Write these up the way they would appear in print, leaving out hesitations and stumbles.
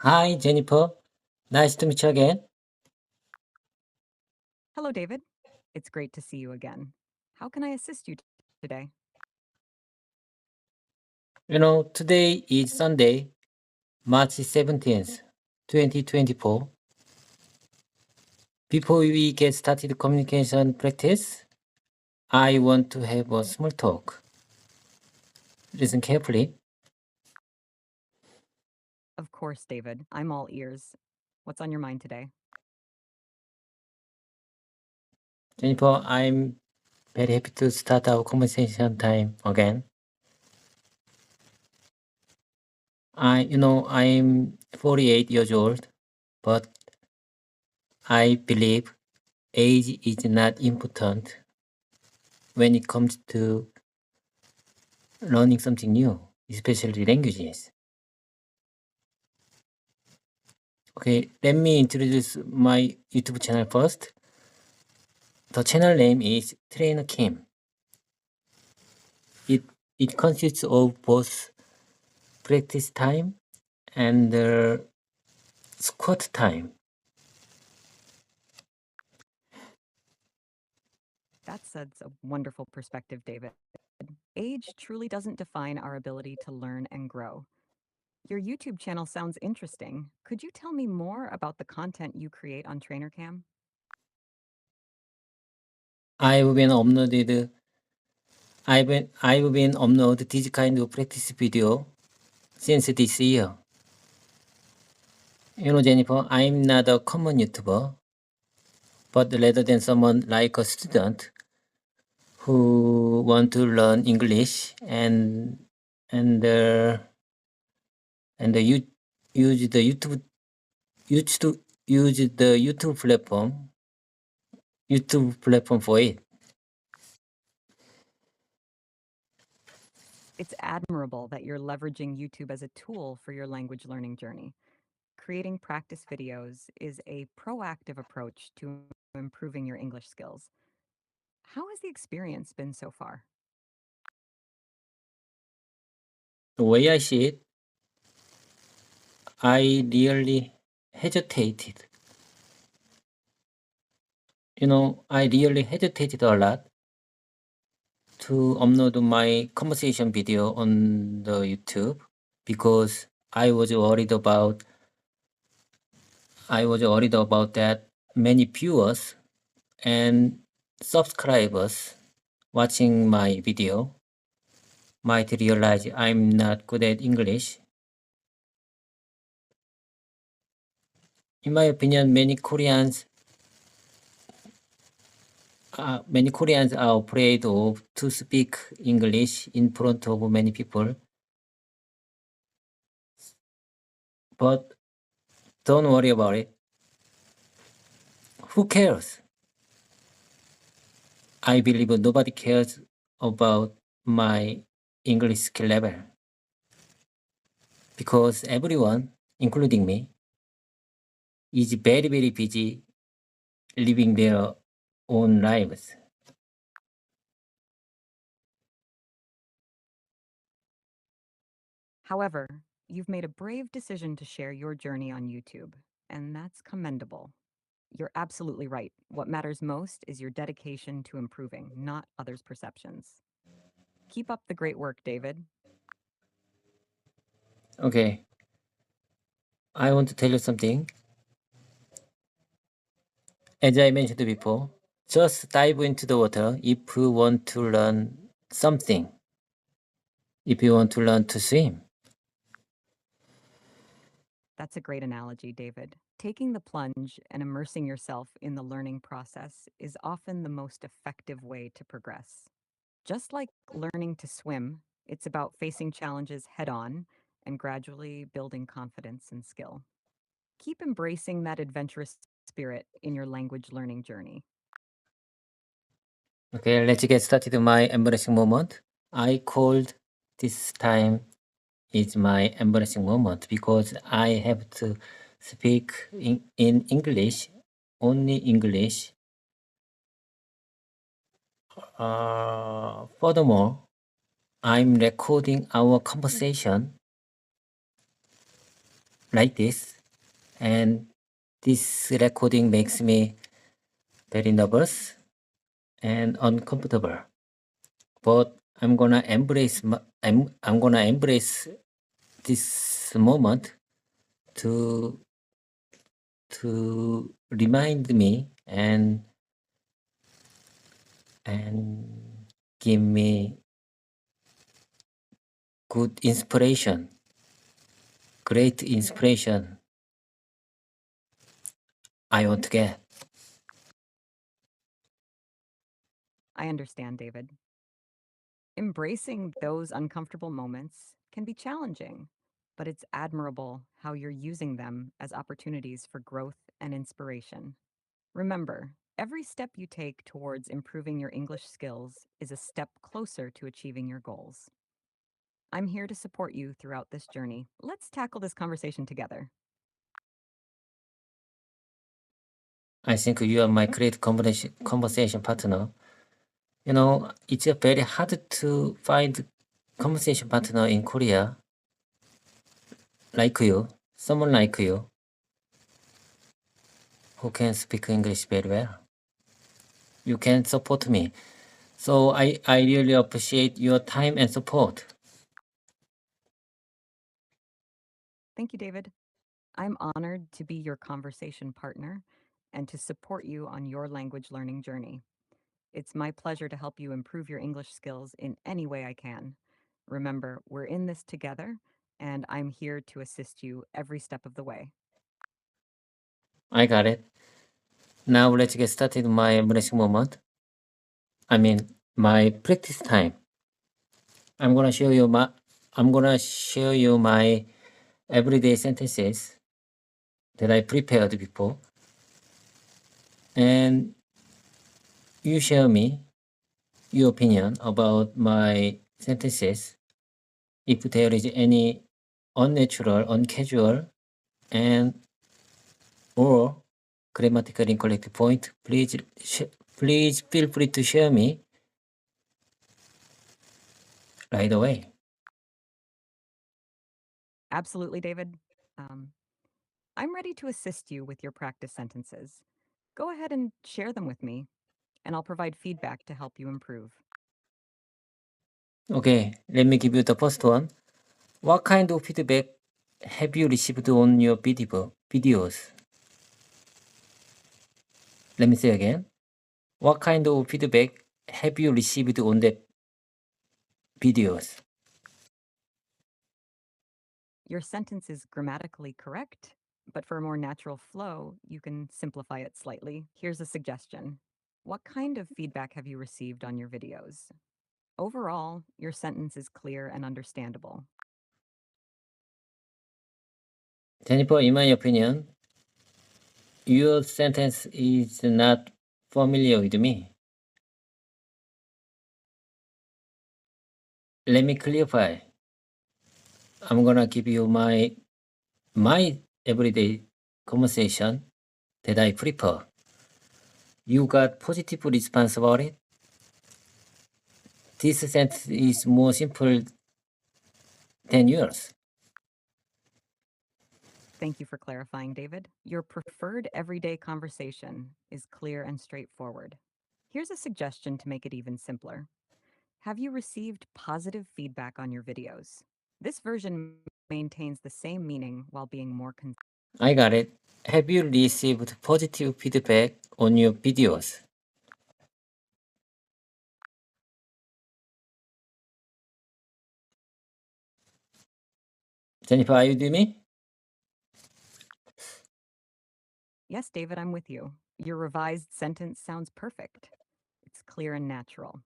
Hi, Jennifer. Nice to meet you again. Hello, David. It's great to see you again. How can I assist you today? Today is Sunday, March 17th, 2024. Before we get started communication practice, I want to have a small talk. Listen carefully. Of course, David. I'm all ears. What's on your mind today? Jennifer, I'm very happy to start our conversation time again. I'm 48 years old, but I believe age is not important when it comes to learning something new, especially languages. Okay, let me introduce my YouTube channel first. The channel name is Trainer Kim. It consists of both practice time and squat time. That's a wonderful perspective, David. Age truly doesn't define our ability to learn and grow. Your YouTube channel sounds interesting. Could you tell me more about the content you create on TrainerCam? I've been uploaded this kind of practice video since this year. Jennifer, I'm not a common YouTuber, but rather than someone like a student who want to learn English and use the YouTube platform for it. It's admirable that you're leveraging YouTube as a tool for your language learning journey. Creating practice videos is a proactive approach to improving your English skills. How has the experience been so far? The way I see it, I really hesitated. I really hesitated a lot to upload my conversation video on the YouTube because I was worried about that many viewers and subscribers watching my video might realize I'm not good at English. In my opinion, many Koreans are afraid of to speak English in front of many people. But don't worry about it. Who cares? I believe nobody cares about my English skill level. Because everyone, including me, is very, very busy living their own lives. However, you've made a brave decision to share your journey on YouTube, and that's commendable. You're absolutely right. What matters most is your dedication to improving, not others' perceptions. Keep up the great work, David. Okay. I want to tell you something. As I mentioned before, just dive into the water if you want to learn something. If you want to learn to swim. That's a great analogy, David. Taking the plunge and immersing yourself in the learning process is often the most effective way to progress. Just like learning to swim, it's about facing challenges head on and gradually building confidence and skill. Keep embracing that adventurous spirit in your language learning journey. Okay, let's get started with my embarrassing moment. I called this time is my embarrassing moment because I have to speak in English, only English. Furthermore, I'm recording our conversation like this, and this recording makes me very nervous and uncomfortable. But I'm gonna embrace I'm gonna embrace this moment to remind me and give me good inspiration, great inspiration I want to get. I understand, David. Embracing those uncomfortable moments can be challenging, but it's admirable how you're using them as opportunities for growth and inspiration. Remember, every step you take towards improving your English skills is a step closer to achieving your goals. I'm here to support you throughout this journey. Let's tackle this conversation together. I think you are my great conversation partner. You know, it's very hard to find conversation partner in Korea like you, someone like you, who can speak English very well. You can support me. So I really appreciate your time and support. Thank you, David. I'm honored to be your conversation partner and to support you on your language learning journey. It's my pleasure to help you improve your English skills in any way I can. Remember, we're in this together, and I'm here to assist you every step of the way. I got it. Now let's get started my embarrassing moment. I mean, my practice time. I'm gonna show you my everyday sentences that I prepared before, and you share me your opinion about my sentences. If there is any unnatural, uncasual, and or grammatical incorrect point, please feel free to share me right away. Absolutely, David. I'm ready to assist you with your practice sentences. Go ahead and share them with me, and I'll provide feedback to help you improve. Okay, let me give you the first one. What kind of feedback have you received on your videos? Let me say again. What kind of feedback have you received on the videos? Your sentence is grammatically correct, but for a more natural flow, you can simplify it slightly. Here's a suggestion. What kind of feedback have you received on your videos? Overall, your sentence is clear and understandable. Jennifer, in my opinion, your sentence is not familiar with me. Let me clarify. I'm gonna give you my everyday conversation that I prefer. You got positive response about it? This sentence is more simple than yours. Thank you for clarifying, David. Your preferred everyday conversation is clear and straightforward. Here's a suggestion to make it even simpler. Have you received positive feedback on your videos? This version maintains the same meaning while being more I got it. Have you received positive feedback on your videos? Jennifer, are you with me? Yes, David, I'm with you. Your revised sentence sounds perfect. It's clear and natural.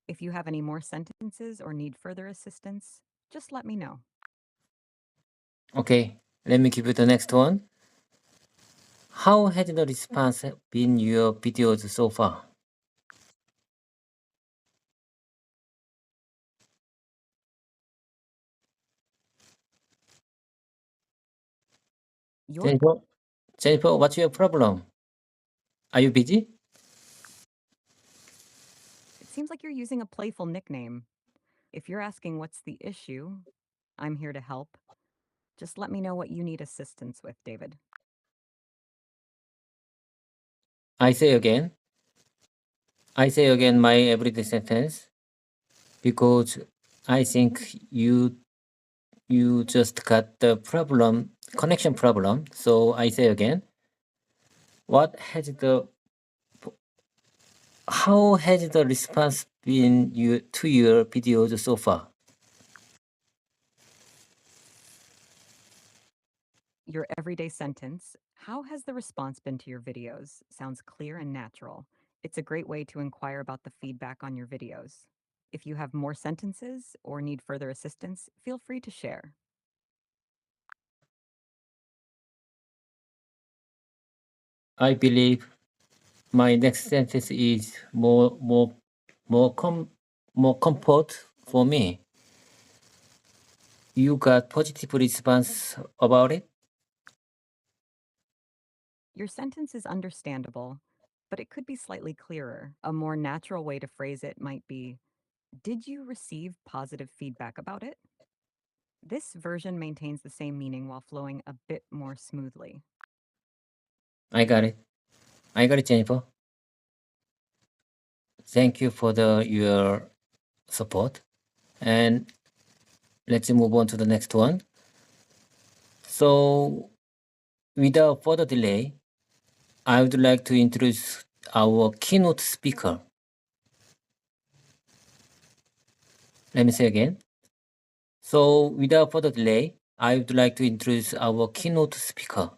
If you have any more sentences or need further assistance, just let me know. Okay, let me give you the next one. How has the response been your videos so far? Your Jennifer, what's your problem? Are you busy? It seems like you're using a playful nickname. If you're asking what's the issue, I'm here to help. Just let me know what you need assistance with, David. I say again. I say again my everyday sentence because I think you just got the problem, connection problem. So I say again. What has the how has the response been to your videos so far? Your everyday sentence, how has the response been to your videos? Sounds clear and natural. It's a great way to inquire about the feedback on your videos. If you have more sentences or need further assistance, feel free to share. I believe my next sentence is more comfort for me. You got positive response about it? Your sentence is understandable, but it could be slightly clearer. A more natural way to phrase it might be, did you receive positive feedback about it? This version maintains the same meaning while flowing a bit more smoothly. I got it. I got it, Jennifer. Thank you for your support. And let's move on to the next one. So, without further delay, I would like to introduce our keynote speaker. Let me say again. So, without further delay, I would like to introduce our keynote speaker.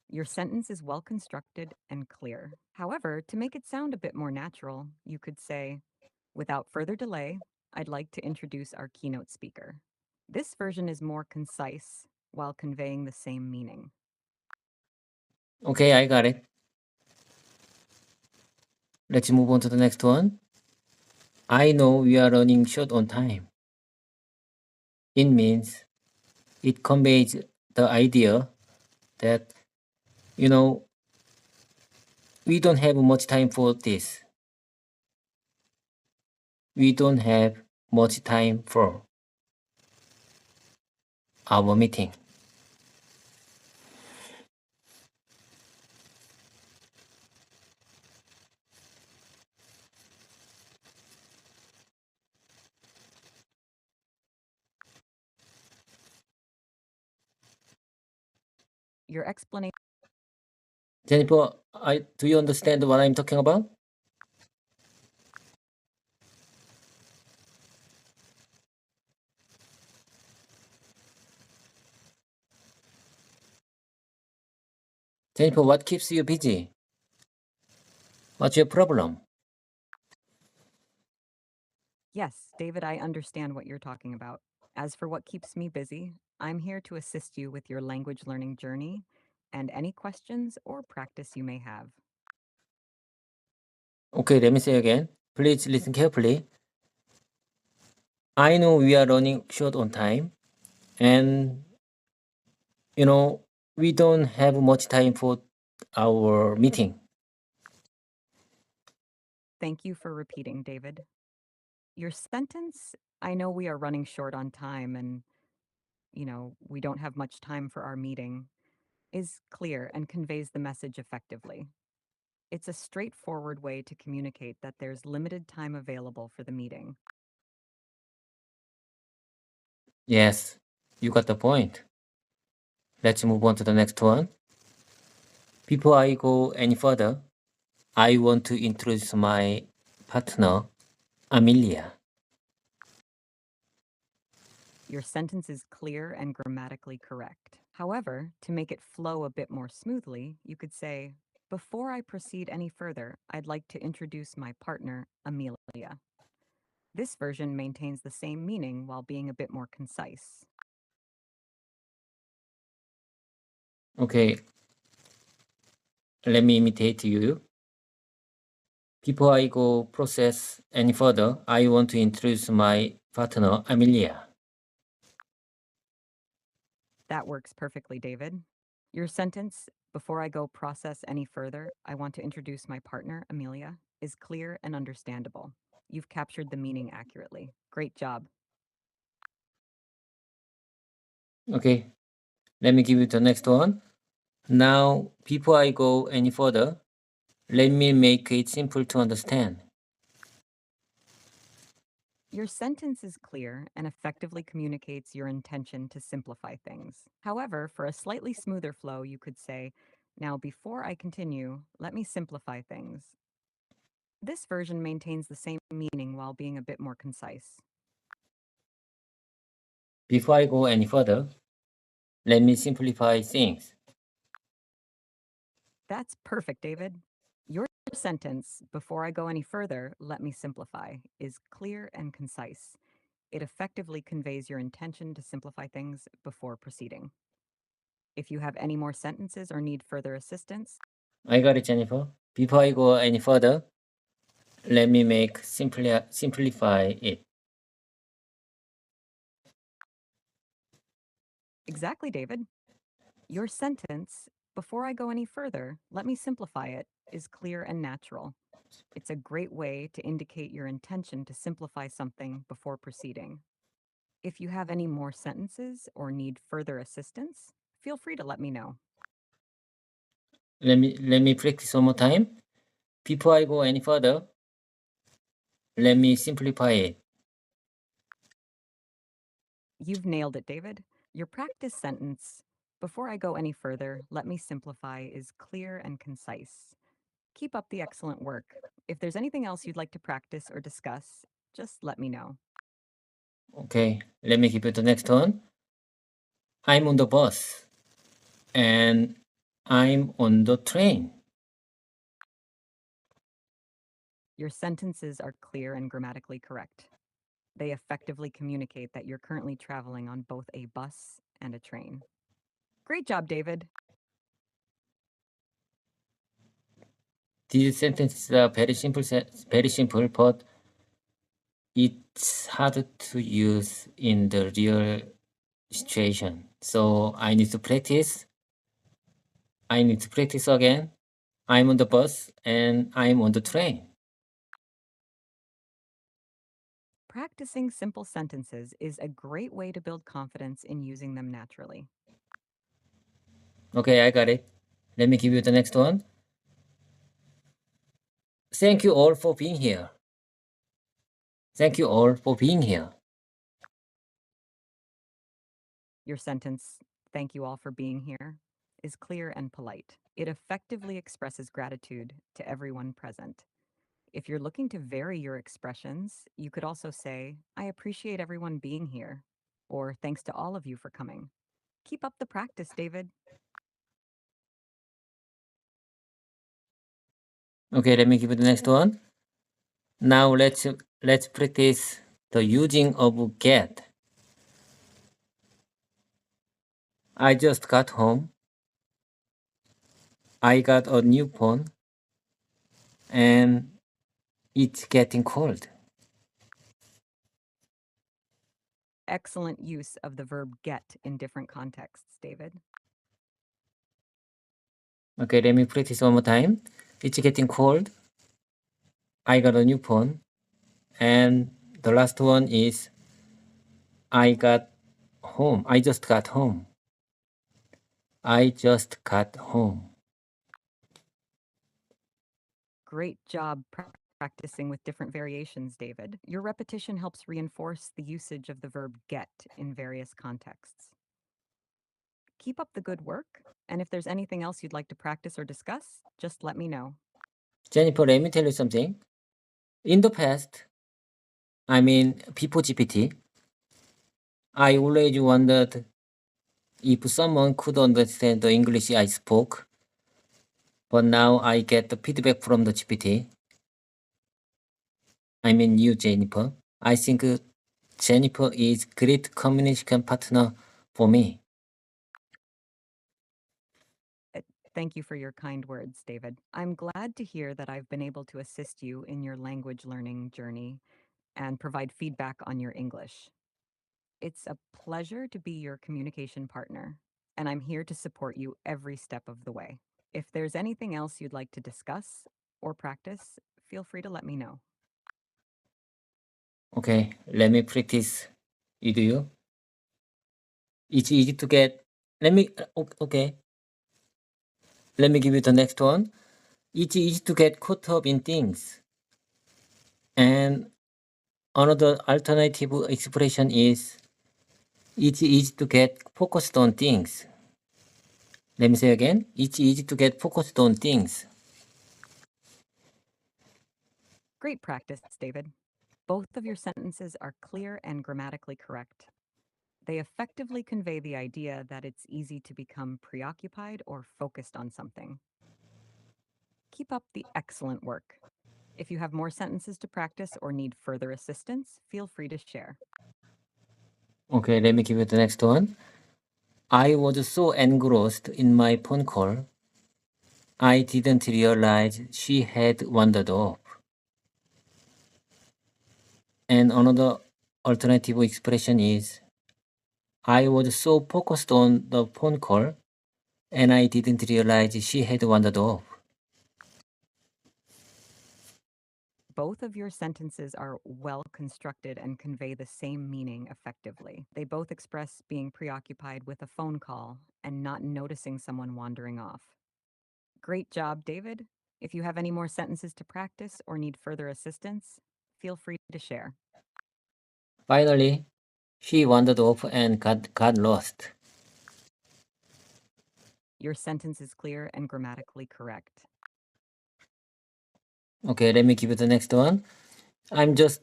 Your sentence is well constructed and clear. However, to make it sound a bit more natural, you could say, without further delay, I'd like to introduce our keynote speaker. This version is more concise while conveying the same meaning. Okay, I got it. Let's move on to the next one. I know we are running short on time. It means it conveys the idea that, you know, we don't have much time for this. We don't have much time for our meeting. Your explanation. Jennifer, do you understand what I'm talking about? Jennifer, what keeps you busy? What's your problem? Yes, David, I understand what you're talking about. As for what keeps me busy, I'm here to assist you with your language learning journey and any questions or practice you may have. Okay, let me say again. Please listen carefully. I know we are running short on time, and we don't have much time for our meeting. Thank you for repeating, David. Your sentence, I know we are running short on time and, we don't have much time for our meeting, is clear and conveys the message effectively. It's a straightforward way to communicate that there's limited time available for the meeting. Yes, you got the point. Let's move on to the next one. Before I go any further, I want to introduce my partner, Amelia. Your sentence is clear and grammatically correct. However, to make it flow a bit more smoothly, you could say, before I proceed any further, I'd like to introduce my partner, Amelia. This version maintains the same meaning while being a bit more concise. Okay, let me imitate you. Before I go process any further, I want to introduce my partner, Amelia. That works perfectly, David. Your sentence, before I go process any further, I want to introduce my partner, Amelia, is clear and understandable. You've captured the meaning accurately. Great job. Okay, let me give you the next one. Now, before I go any further, let me make it simple to understand. Your sentence is clear and effectively communicates your intention to simplify things. However, for a slightly smoother flow, you could say, "Now, before I continue, let me simplify things." This version maintains the same meaning while being a bit more concise. Before I go any further, let me simplify things. That's perfect, David. Your sentence, "Before I go any further, let me simplify," is clear and concise. It effectively conveys your intention to simplify things before proceeding. If you have any more sentences or need further assistance, I got it, Jennifer. Before I go any further, let me make simplify it. exactly, David. Your sentence, "Before I go any further, let me simplify it," is clear and natural. It's a great way to indicate your intention to simplify something before proceeding. If you have any more sentences or need further assistance, feel free to let me know. Let me practice one more time. Before I go any further, let me simplify it. You've nailed it, David. Your practice sentence, "Before I go any further, let me simplify," is clear and concise. Keep up the excellent work. If there's anything else you'd like to practice or discuss, just let me know. Okay, let me give you the next one. I'm on the bus and I'm on the train. Your sentences are clear and grammatically correct. They effectively communicate that you're currently traveling on both a bus and a train. Great job, David. These sentences are very simple, but it's hard to use in the real situation. So I need to practice. I need to practice again. I'm on the bus and I'm on the train. Practicing simple sentences is a great way to build confidence in using them naturally. Okay, I got it. Let me give you the next one. Thank you all for being here. Thank you all for being here. Your sentence, "Thank you all for being here," is clear and polite. It effectively expresses gratitude to everyone present. If you're looking to vary your expressions, you could also say, "I appreciate everyone being here," or "Thanks to all of you for coming." Keep up the practice, David. Okay, let me give you the next one. Now let's practice the using of get. I just got home. I got a new phone and it's getting cold. Excellent use of the verb get in different contexts, David. Okay, let me practice one more time. It's getting cold. I got a new phone. And the last one is I got home. I just got home. I just got home. Great job practicing with different variations, David. Your repetition helps reinforce the usage of the verb get in various contexts. Keep up the good work, and if there's anything else you'd like to practice or discuss, just let me know. Jennifer, let me tell you something. In the past, I mean before GPT, I always wondered if someone could understand the English I spoke. But now I get the feedback from the GPT. I mean you, Jennifer. I think Jennifer is great communication partner for me. Thank you for your kind words, David. I'm glad to hear that I've been able to assist you in your language learning journey and provide feedback on your English. It's a pleasure to be your communication partner, and I'm here to support you every step of the way. If there's anything else you'd like to discuss or practice, feel free to let me know. Okay, let me practice with you. It's easy to get. Okay. Let me give you the next one. It's easy to get caught up in things. And another alternative expression is it's easy to get focused on things. Let me say again. It's easy to get focused on things. Great practice, David. Both of your sentences are clear and grammatically correct. They effectively convey the idea that it's easy to become preoccupied or focused on something. Keep up the excellent work. If you have more sentences to practice or need further assistance, feel free to share. Okay, let me give you the next one. I was so engrossed in my phone call, I didn't realize she had wandered off. And another alternative expression is I was so focused on the phone call and I didn't realize she had wandered off. Both of your sentences are well constructed and convey the same meaning effectively. They both express being preoccupied with a phone call and not noticing someone wandering off. Great job, David. If you have any more sentences to practice or need further assistance, feel free to share. Finally, she wandered off and got lost. Your sentence is clear and grammatically correct. Okay, let me give you the next one. I'm just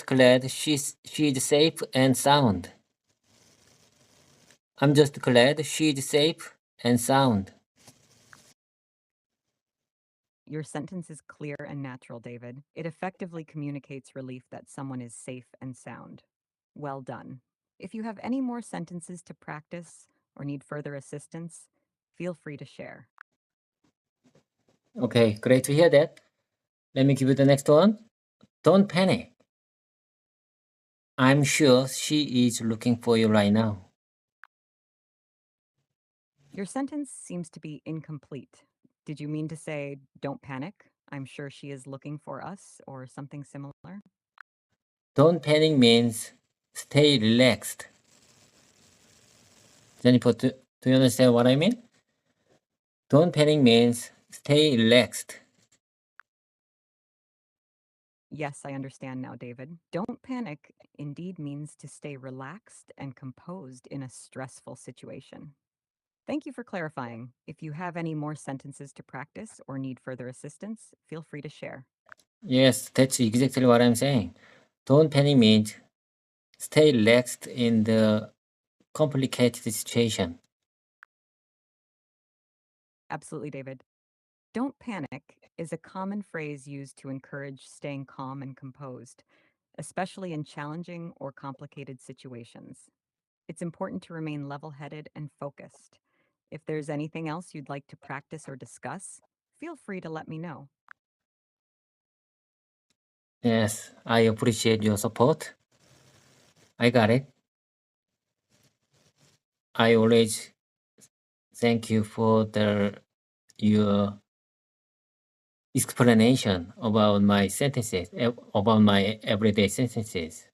glad she's safe and sound. I'm just glad she's safe and sound. Your sentence is clear and natural, David. It effectively communicates relief that someone is safe and sound. Well done. If you have any more sentences to practice or need further assistance, feel free to share. Okay, great to hear that. Let me give you the next one. Don't panic. I'm sure she is looking for you right now. Your sentence seems to be incomplete. Did you mean to say, don't panic? I'm sure she is looking for us, or something similar? Don't panic means stay relaxed. Jennifer, do you understand what I mean? Don't panic means stay relaxed. Yes, I understand now, David. Don't panic indeed means to stay relaxed and composed in a stressful situation. Thank you for clarifying. If you have any more sentences to practice or need further assistance, feel free to share. Yes, that's exactly what I'm saying. Don't panic means stay relaxed in the complicated situation. Absolutely, David. Don't panic is a common phrase used to encourage staying calm and composed, especially in challenging or complicated situations. It's important to remain level headed and focused. If there's anything else you'd like to practice or discuss, feel free to let me know. Yes, I appreciate your support. I got it. I always thank you for your explanation about my sentences, about my everyday sentences.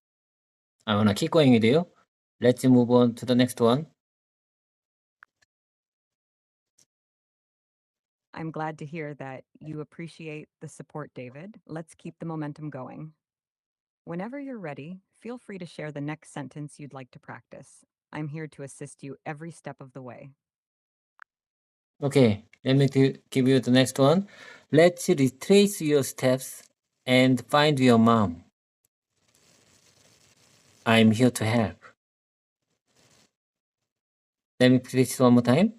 I wanna keep going with you. Let's move on to the next one. I'm glad to hear that you appreciate the support, David. Let's keep the momentum going. Whenever you're ready, feel free to share the next sentence you'd like to practice. I'm here to assist you every step of the way. Okay, let me give you the next one. Let's retrace your steps and find your mom. I'm here to help. Let me practice one more time.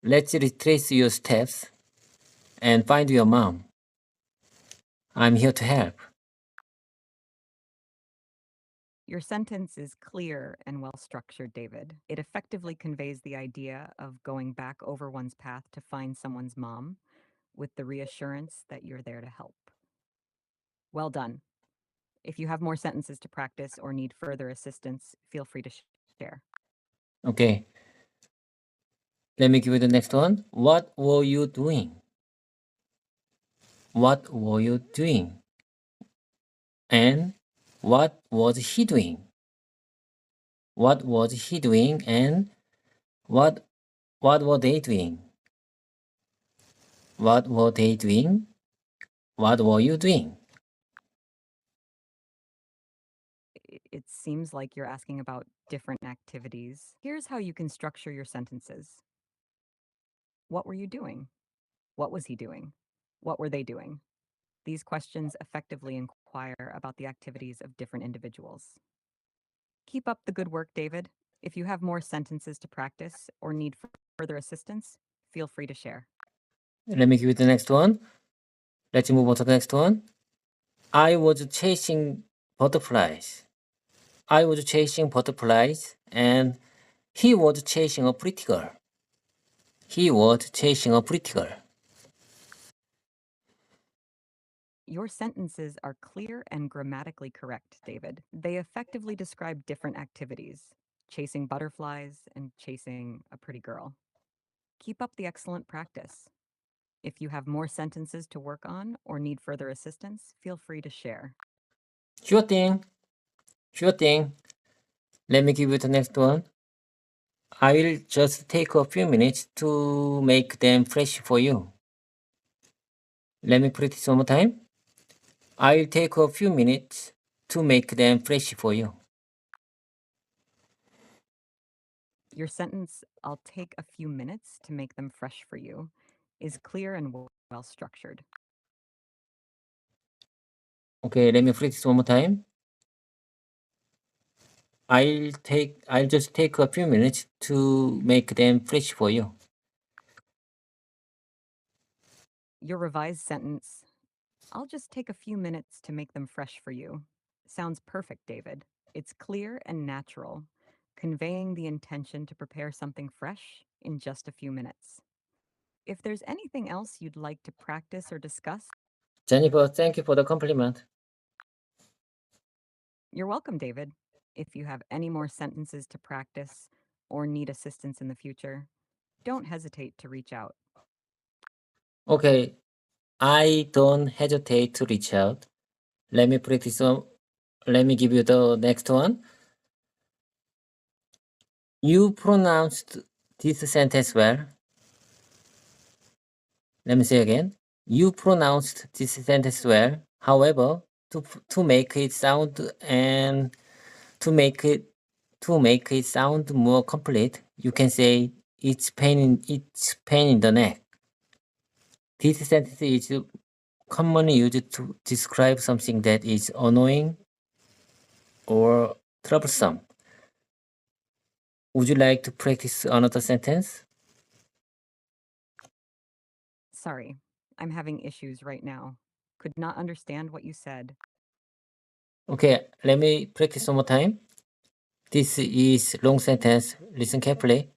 Let's retrace your steps and find your mom. I'm here to help. Your sentence is clear and well structured, David. It effectively conveys the idea of going back over one's path to find someone's mom with the reassurance that you're there to help. Well done. If you have more sentences to practice or need further assistance, feel free to share. Okay. Let me give you the next one. What were you doing? What were you doing? And what was he doing? what was he doing, and what were they doing? What were they doing? What were you doing? It seems like you're asking about different activities. Here's how you can structure your sentences. What were you doing? What was he doing? What were they doing? These questions effectively inquire about the activities of different individuals. Keep up the good work, David. If you have more sentences to practice or need further assistance, feel free to share. Let me give you the next one. Let's move on to the next one. I was chasing butterflies. I was chasing butterflies, and he was chasing a pretty girl. He was chasing a pretty girl. Your sentences are clear and grammatically correct, David. They effectively describe different activities, chasing butterflies and chasing a pretty girl. Keep up the excellent practice. If you have more sentences to work on or need further assistance, feel free to share. Sure thing. Sure thing. Let me give you the next one. I will just take a few minutes to make them fresh for you. Let me practice one more time. I'll take a few minutes to make them fresh for you. Your sentence, I'll take a few minutes to make them fresh for you, is clear and well structured. Okay, let me practice one more time. I'll just take a few minutes to make them fresh for you. Your revised sentence, I'll just take a few minutes to make them fresh for you, sounds perfect, David. It's clear and natural, conveying the intention to prepare something fresh in just a few minutes. If there's anything else you'd like to practice or discuss, Jennifer, thank you for the compliment. you're welcome, David. If you have any more sentences to practice or need assistance in the future, don't hesitate to reach out. Okay, I don't hesitate to reach out. Let me practice one. Let me give you the next one. You pronounced this sentence well. Let me say again. You pronounced this sentence well. However, to make it sound and to make it sound more complete, you can say it's pain in the neck. This sentence is commonly used to describe something that is annoying or troublesome. Would you like to practice another sentence? Sorry, I'm having issues right now. Could not understand what you said. Okay, let me practice one more time. This is long sentence. Listen carefully.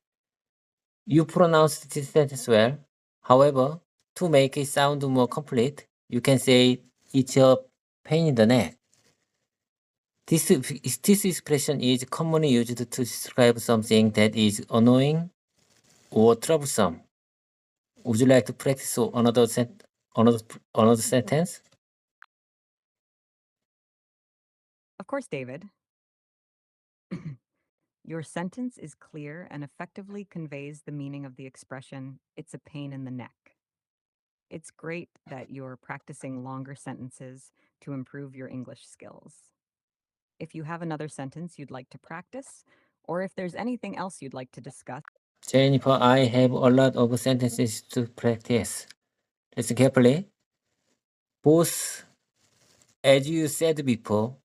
You pronounced this sentence well. However, to make it sound more complete, you can say it's a pain in the neck. This expression is commonly used to describe something that is annoying or troublesome. Would you like to practice another sentence? Of course, David. Your sentence is clear and effectively conveys the meaning of the expression, it's a pain in the neck. It's great that you're practicing longer sentences to improve your English skills. If you have another sentence you'd like to practice, or if there's anything else you'd like to discuss, Jennifer, I have a lot of sentences to practice. Listen carefully. Both, as you said before,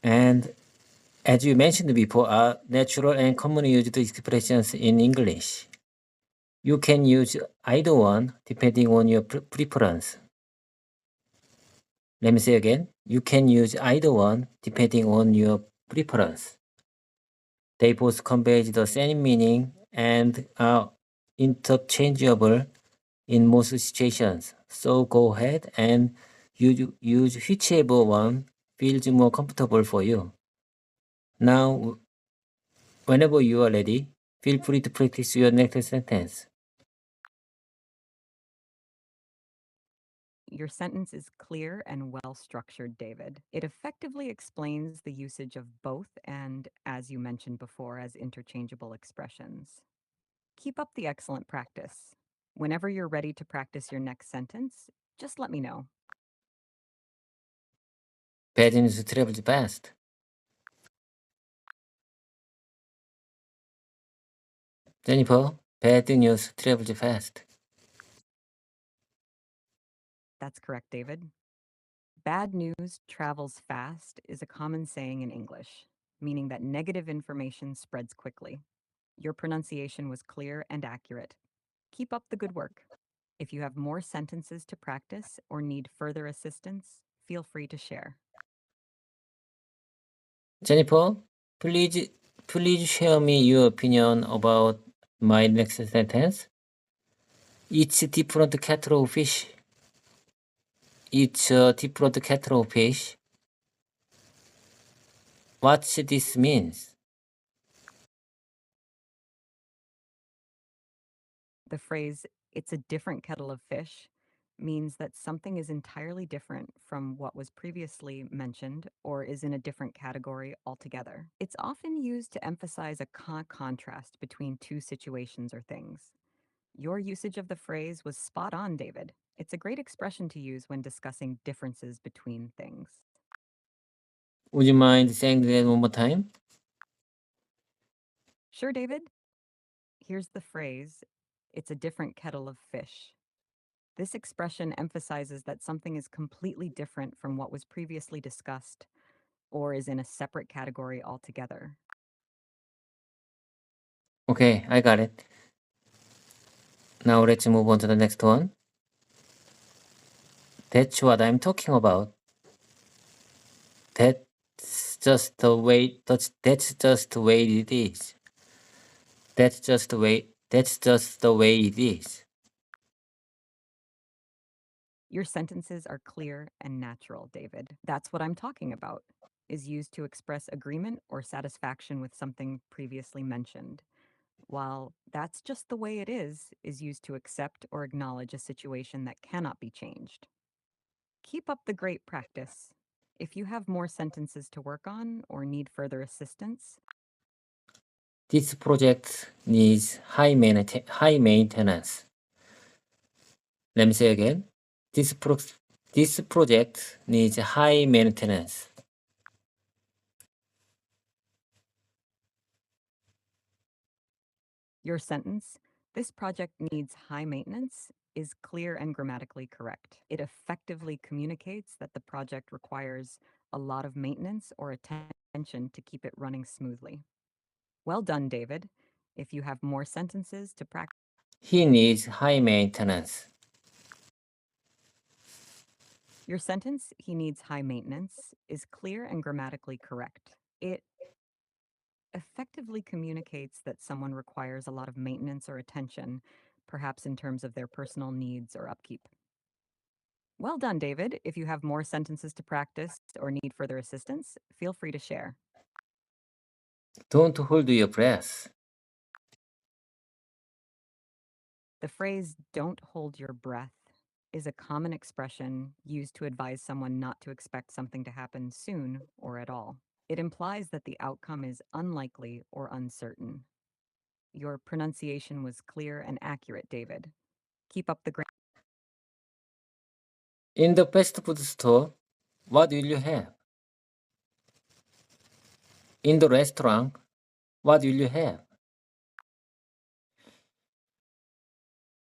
and as you mentioned before, are natural and commonly used expressions in English. You can use either one depending on your preference. Let me say again. You can use either one depending on your preference. They both convey the same meaning and are interchangeable in most situations. So go ahead and use whichever one feels more comfortable for you. Now, whenever you are ready, feel free to practice your next sentence. Your sentence is clear and well structured, David. It effectively explains the usage of both and, as you mentioned before, as interchangeable expressions. Keep up the excellent practice. Whenever you're ready to practice your next sentence, just let me know. Bad news travels fast. Jennifer, bad news travels fast. That's correct, David. Bad news travels fast is a common saying in English, meaning that negative information spreads quickly. Your pronunciation was clear and accurate. Keep up the good work. If you have more sentences to practice or need further assistance, feel free to share. Jennifer, please share me your opinion about my next sentence. It's different kettle of fish. It's a different kettle of fish. What this means? The phrase, it's a different kettle of fish, means that something is entirely different from what was previously mentioned or is in a different category altogether. It's often used to emphasize a contrast between two situations or things. Your usage of the phrase was spot on, David. It's a great expression to use when discussing differences between things. Would you mind saying that one more time? Sure, David. Here's the phrase, it's a different kettle of fish. This expression emphasizes that something is completely different from what was previously discussed or is in a separate category altogether. Okay, I got it. Now let's move on to the next one. That's what I'm talking about. That's just the way it is. That's just the way it is. Your sentences are clear and natural, David. That's what I'm talking about, is used to express agreement or satisfaction with something previously mentioned, while that's just the way it is used to accept or acknowledge a situation that cannot be changed. Keep up the great practice. If you have more sentences to work on or need further assistance, This project needs high maintenance. Let me say again. This project needs high maintenance. your sentence, this project needs high maintenance, is clear and grammatically correct. It effectively communicates that the project requires a lot of maintenance or attention to keep it running smoothly. Well done, David. If you have more sentences to practice, He needs high maintenance. your sentence, he needs high maintenance, is clear and grammatically correct. It effectively communicates that someone requires a lot of maintenance or attention, perhaps in terms of their personal needs or upkeep. Well done, David. If you have more sentences to practice or need further assistance, feel free to share. Don't hold your breath. The phrase, don't hold your breath, is a common expression used to advise someone not to expect something to happen soon or at all. It implies that the outcome is unlikely or uncertain. Your pronunciation was clear and accurate, David. Keep up the great. In the fast food store, what will you have? In the restaurant, what will you have?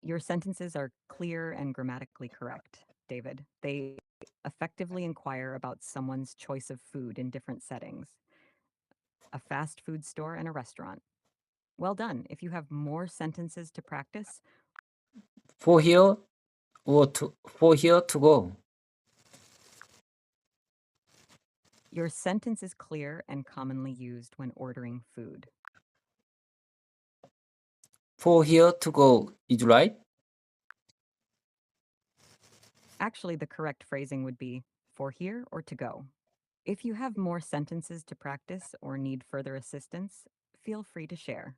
Your sentences are clear and grammatically correct, David. They effectively inquire about someone's choice of food in different settings, a fast food store and a restaurant. Well done. If you have more sentences to practice, For here for here to go. your sentence is clear and commonly used when ordering food. For here to go is right. Actually, the correct phrasing would be for here or to go. If you have more sentences to practice or need further assistance, feel free to share.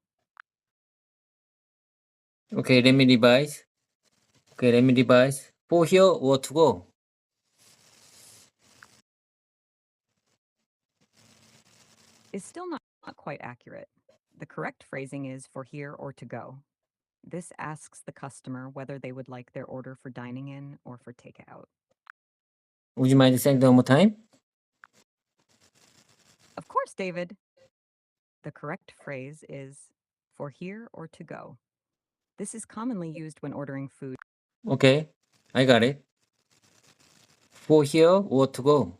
Okay, let me revise. For here or to go? Is still not quite accurate. The correct phrasing is for here or to go. This asks the customer whether they would like their order for dining in or for takeout. Would you mind saying that one more time? Of course, David. The correct phrase is for here or to go. This is commonly used when ordering food. Okay, I got it. For here or to go?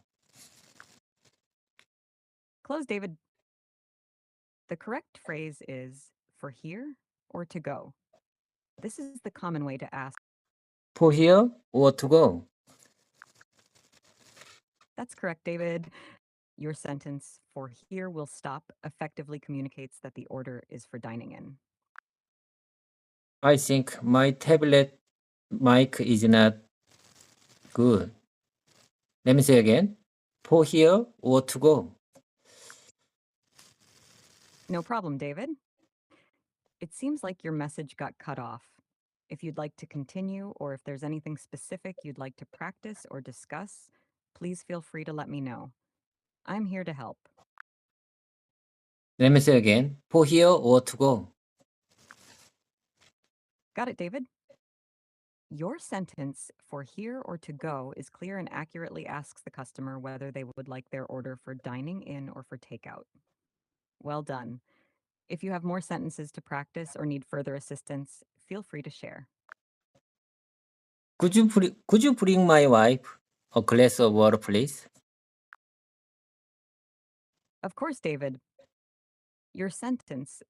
Close, David. The correct phrase is for here or to go. This is the common way to ask. For here or to go? That's correct, David. Your sentence for here will stop effectively communicates that the order is for dining in. I think my tablet mic is not good. Let me say again. For here or to go? No problem, David. It seems like your message got cut off. If you'd like to continue, or if there's anything specific you'd like to practice or discuss, please feel free to let me know. I'm here to help. Let me say again. For here or to go? Got it, David? Your sentence for here or to go is clear and accurately asks the customer whether they would like their order for dining in or for takeout. Well done. If you have more sentences to practice or need further assistance, feel free to share. Could you bring my wife a glass of water, please? Of course, David. Your sentence,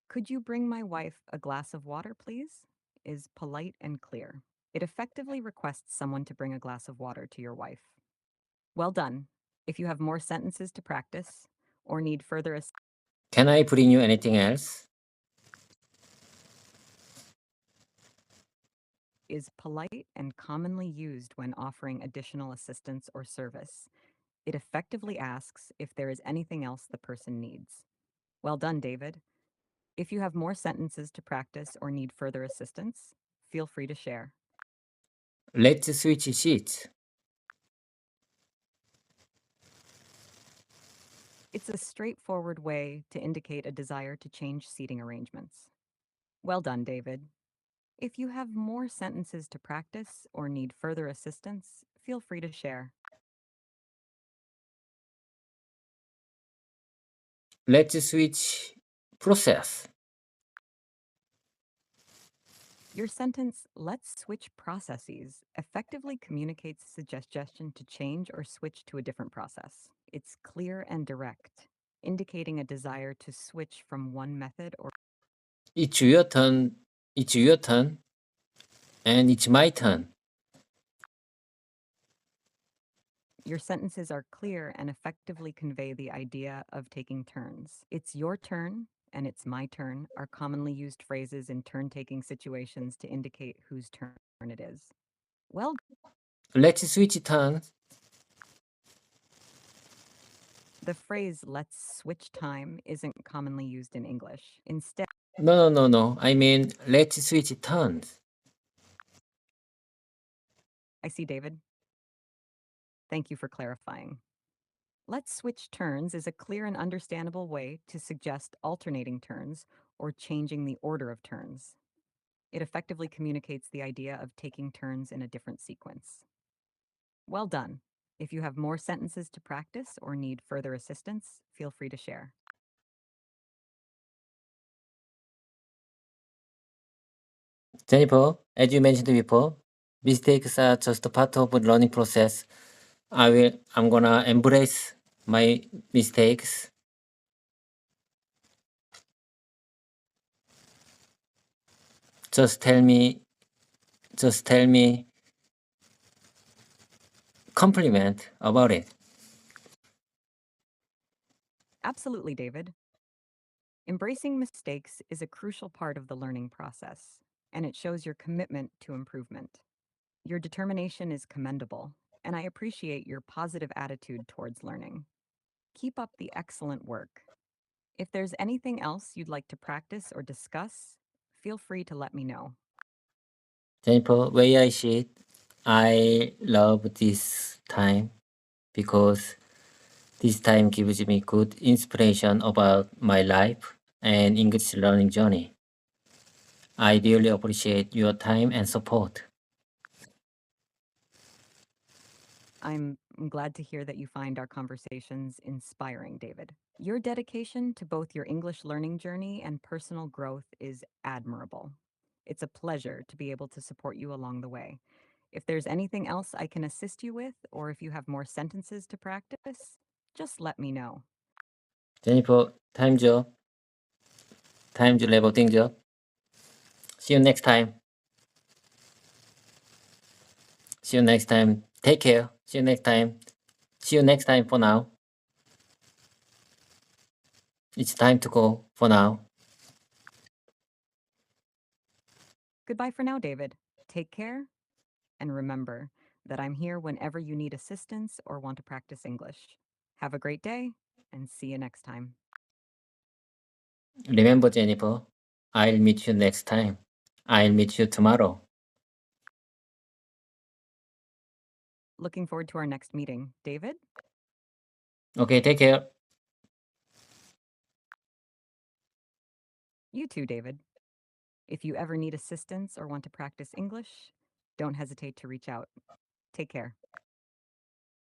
could you bring my wife a glass of water, please, is polite and clear. It effectively requests someone to bring a glass of water to your wife. Well done. If you have more sentences to practice or need further assistance, Can I bring you anything else? is polite and commonly used when offering additional assistance or service. It effectively asks if there is anything else the person needs. Well done, David. If you have more sentences to practice or need further assistance, feel free to share. Let's switch seats. It's a straightforward way to indicate a desire to change seating arrangements. Well done, David. If you have more sentences to practice or need further assistance, feel free to share. Let's switch process. Your sentence, let's switch processes, effectively communicates suggestion to change or switch to a different process. It's clear and direct, indicating a desire to switch from one method or It's your turn. It's your turn. And it's my turn. your sentences are clear and effectively convey the idea of taking turns. It's your turn and it's my turn are commonly used phrases in turn-taking situations to indicate whose turn it is. Well, Let's switch turns. the phrase let's switch time isn't commonly used in English. Instead, No. I mean, let's switch turns. I see, David. Thank you for clarifying. Let's switch turns is a clear and understandable way to suggest alternating turns or changing the order of turns. It effectively communicates the idea of taking turns in a different sequence. Well done. If you have more sentences to practice or need further assistance, feel free to share. Jennifer, as you mentioned before, mistakes are just a part of the learning process. I'm gonna embrace my mistakes. Just tell me compliment about it. Absolutely, David. Embracing mistakes is a crucial part of the learning process, and it shows your commitment to improvement. Your determination is commendable, and I appreciate your positive attitude towards learning. Keep up the excellent work. If there's anything else you'd like to practice or discuss, feel free to let me know. Jennifer, where I sit? I love this time because this time gives me good inspiration about my life and English learning journey. I really appreciate your time and support. I'm glad to hear that you find our conversations inspiring, David. Your dedication to both your English learning journey and personal growth is admirable. It's a pleasure to be able to support you along the way. If there's anything else I can assist you with, or if you have more sentences to practice, just let me know. Jennifer, time job. Time to level things up. See you next time. See you next time. Take care. See you next time. See you next time for now. It's time to go for now. Goodbye for now, David. Take care, and remember that I'm here whenever you need assistance or want to practice English. Have a great day, and see you next time. Remember, Jennifer, I'll meet you next time. I'll meet you tomorrow. Looking forward to our next meeting. David? Okay, take care. You too, David. If you ever need assistance or want to practice English, don't hesitate to reach out. Take care.